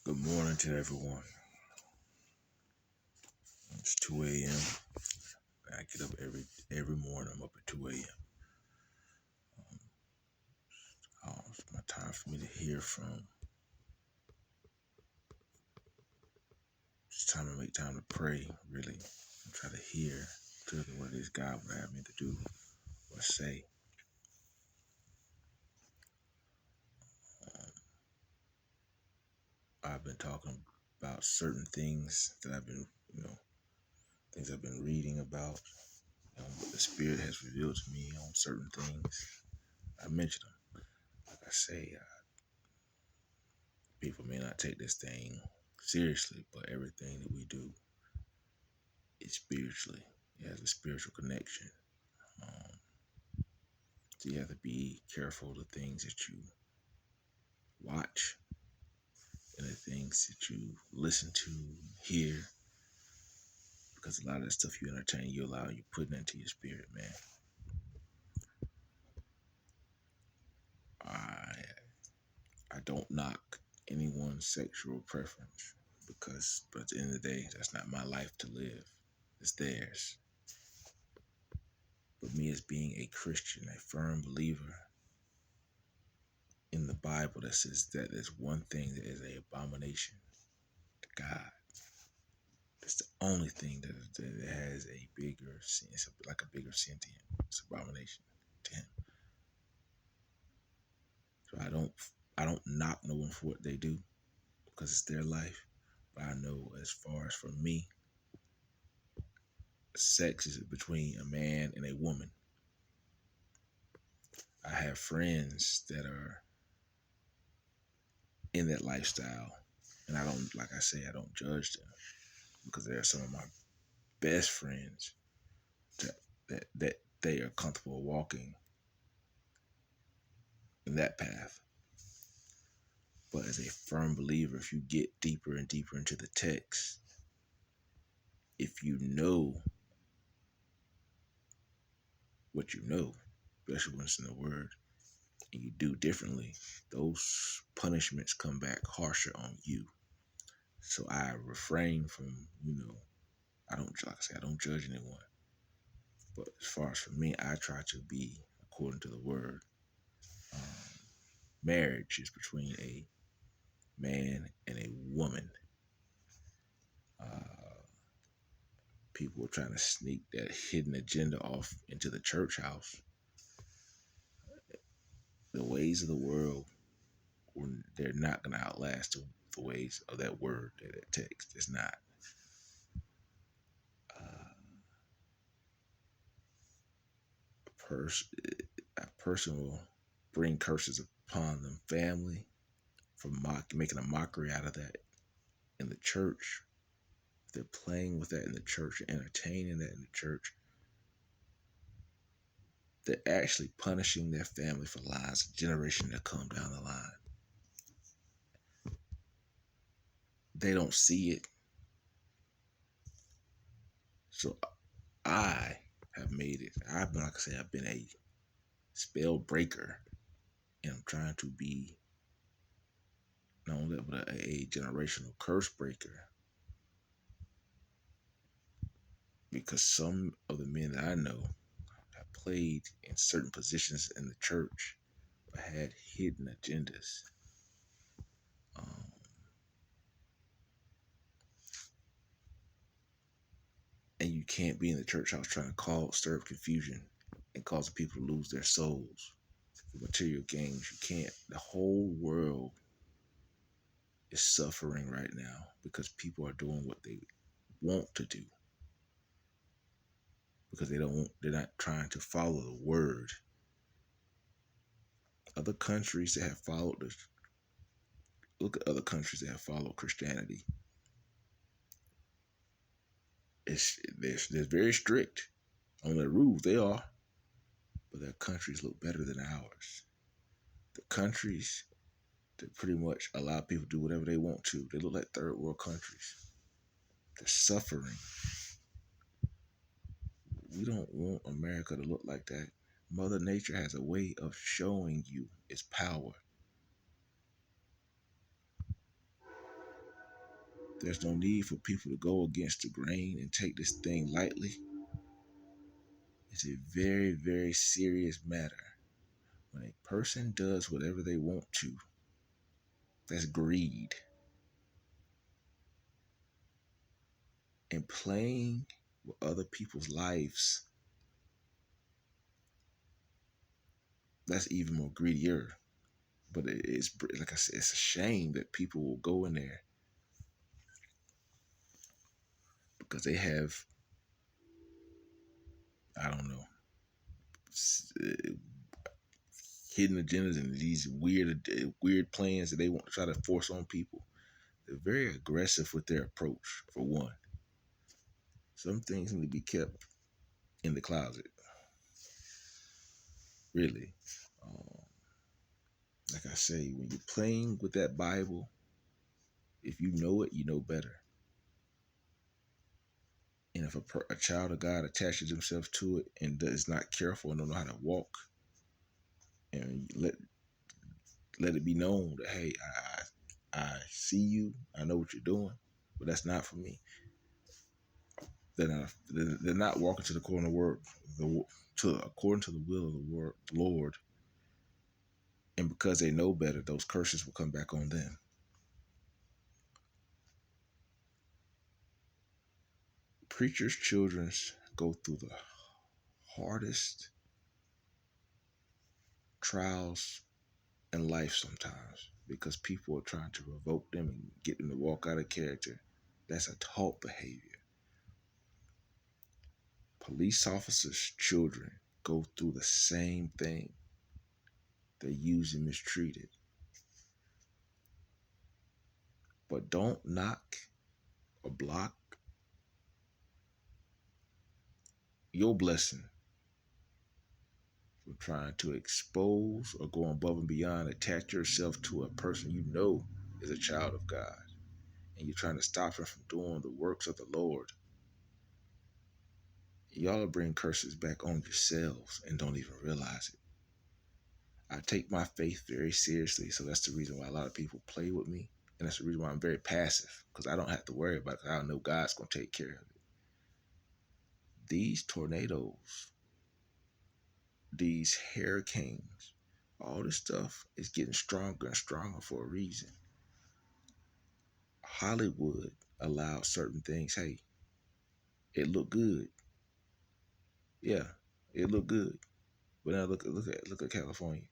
Good morning to everyone. It's 2 a.m. I get up every morning. I'm up at 2 a.m. It's my time for me to hear from. It's time to make time to pray, really, and try to hear clearly what it is God would have me to do or say. I've been talking about certain things that I've been, things I've been reading about, what the Spirit has revealed to me on certain things. I mentioned them. Like I say, people may not take this thing seriously, but everything that we do is spiritually. It has a spiritual connection. So you have to be careful of the things that you watch and the things that you listen to, hear, because a lot of the stuff you entertain, you allow you putting into your spirit, man. I don't knock anyone's sexual preference but at the end of the day, that's not my life to live. It's theirs. But me as being a Christian, a firm believer in the Bible that says that there's one thing that is an abomination to God. It's the only thing that has a bigger sin. It's like a bigger sin to him. It's abomination to him. So I don't knock no one for what they do because it's their life. But I know as far as for me, sex is between a man and a woman. I have friends that are in that lifestyle, and I don't, like I say, I don't judge them because they're some of my best friends that they are comfortable walking in that path. But as a firm believer, if you get deeper and deeper into the text, if you know what you know, especially when it's in the word, and you do differently, those punishments come back harsher on you. So I refrain from, I don't, like I say, I don't judge anyone. But as far as for me, I try to be according to the word. Marriage is between a man and a woman. People are trying to sneak that hidden agenda off into the church house. The ways of the world, they're not going to outlast the ways of that word, that text. It's not. A person will bring curses upon them family for making a mockery out of that in the church. If they're playing with that in the church, entertaining that in the church, they're actually punishing their family for lies, a generation that come down the line. They don't see it. So I have made it. I've been, like I say, I've been a spell breaker, and I'm trying to be not only that, but a generational curse breaker. Because some of the men that I know have played in certain positions in the church, but had hidden agendas. And you can't be in the church house trying to stir up confusion and cause people to lose their souls for material gains. You can't. The whole world is suffering right now because people are doing what they want to do because they're not trying to follow the word. Other countries that have followed look at other countries that have followed Christianity. They're very strict on their rules. They are, but their countries look better than ours. The countries that pretty much allow people to do whatever they want to, they look like third world countries. They're suffering. We don't want America to look like that. Mother Nature has a way of showing you its power. There's no need for people to go against the grain and take this thing lightly. It's a very, very serious matter. When a person does whatever they want to, that's greed. And playing with other people's lives, that's even more greedier. But it's like I said, it's a shame that people will go in there because they have, I don't know, hidden agendas and these weird plans that they want to try to force on people. They're very aggressive with their approach. For one, some things need to be kept in the closet. Really, um, like I say, when you're playing with that Bible, if you know it, you know better. And if a child of God attaches himself to it and is not careful and don't know how to walk, and let it be known that, hey, I see you, I know what you're doing, but that's not for me. They're not walking to the corner word, according to the will of the Lord, and because they know better, those curses will come back on them. Preachers' children go through the hardest trials in life sometimes because people are trying to revoke them and get them to walk out of character. That's a taught behavior. Police officers' children go through the same thing. They're usually mistreated. But don't knock or block your blessing from trying to expose or go above and beyond, attach yourself to a person you know is a child of God, and you're trying to stop them from doing the works of the Lord. Y'all bring curses back on yourselves and don't even realize it. I take my faith very seriously, so that's the reason why a lot of people play with me, and that's the reason why I'm very passive, because I don't have to worry about it. I know God's going to take care of it. These tornadoes, these hurricanes, all this stuff is getting stronger and stronger for a reason. Hollywood allowed certain things. Hey, it looked good. Yeah, it looked good. But now look at California.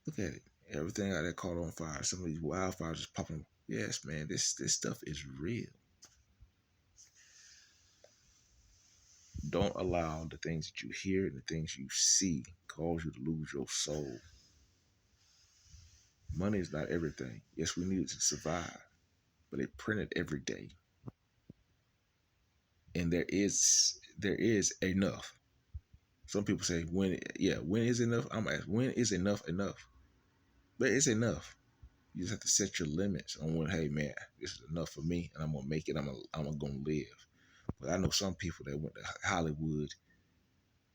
Look at it. Everything out there caught on fire. Some of these wildfires just popping. Yes, man, this stuff is real. Don't allow the things that you hear and the things you see cause you to lose your soul. Money is not everything. Yes, we need it to survive, but they print it every day. And there is enough. Some people say when is enough? I'm asking, when is enough enough? But it's enough. You just have to set your limits on when, hey man, this is enough for me and I'm gonna make it, I'm gonna live. But I know some people that went to Hollywood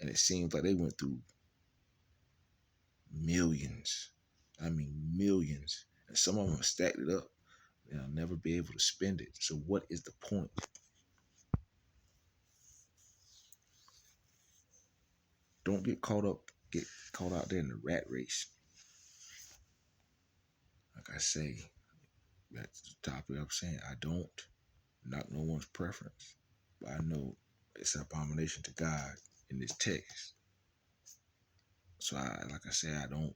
and it seems like they went through millions. I mean millions. And some of them have stacked it up. They'll never be able to spend it. So what is the point? Don't get caught out there in the rat race. Like I say, that's the topic I'm saying. I don't knock no one's preference. But I know it's an abomination to God in this text. So like I say, I don't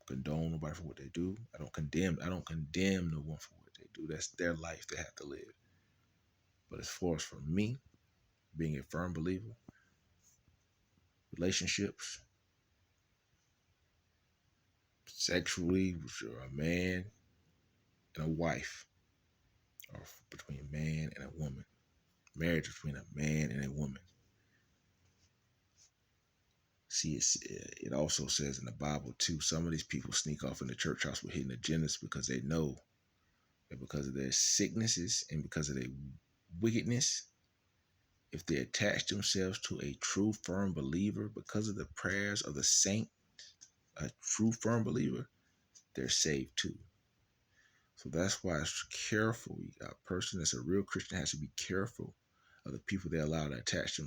condone nobody for what they do. I don't condemn no one for what they do. That's their life they have to live. But as far as for me, being a firm believer, relationships, sexually, with a man and a wife, or between a man and a woman, marriage between a man and a woman. See, it also says in the Bible too, some of these people sneak off in the church house with hidden agendas because they know that because of their sicknesses and because of their wickedness, if they attach themselves to a true firm believer because of the prayers of the saint, a true firm believer, they're saved too. So that's why it's careful. A person that's a real Christian has to be careful of the people they allow to attach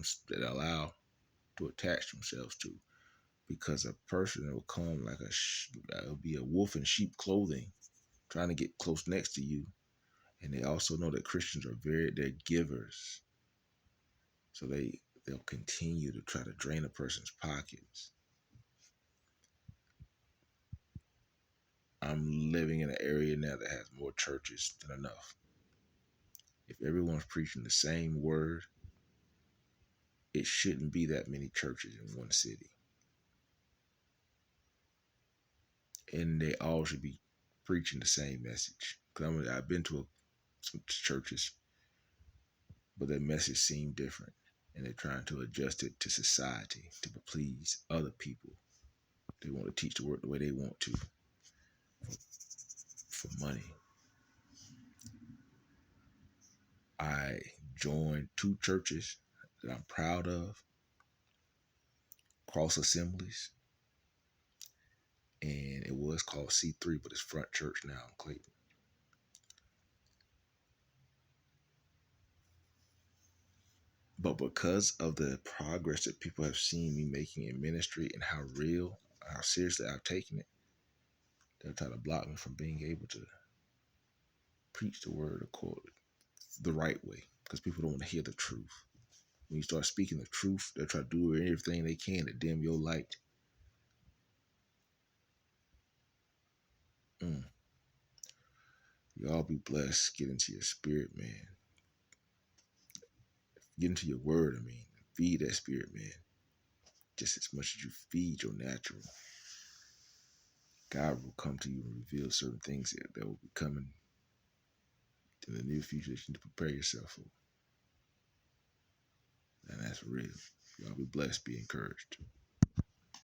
themselves to, because a person will come like it'll be a wolf in sheep clothing, trying to get close next to you, and they also know that Christians are they're givers, so they'll continue to try to drain a person's pockets. I'm living in an area now that has more churches than enough. If everyone's preaching the same word, it shouldn't be that many churches in one city. And they all should be preaching the same message. Because I've been to some churches, but their message seemed different. And they're trying to adjust it to society to please other people. They want to teach the word the way they want to for money. I joined 2 churches that I'm proud of, Cross Assemblies, and it was called C3, but it's Front Church now in Clayton. But because of the progress that people have seen me making in ministry and how real, how seriously I've taken it, they'll try to block me from being able to preach the word according the right way, because people don't want to hear the truth. When you start speaking the truth, they'll try to do everything they can to dim your light. Y'all be blessed. Get into your spirit, man. Get into your word, feed that spirit, man. Just as much as you feed your natural. God will come to you and reveal certain things that will be coming in the near future that you need to prepare yourself for. And that's real. Y'all be blessed. Be encouraged.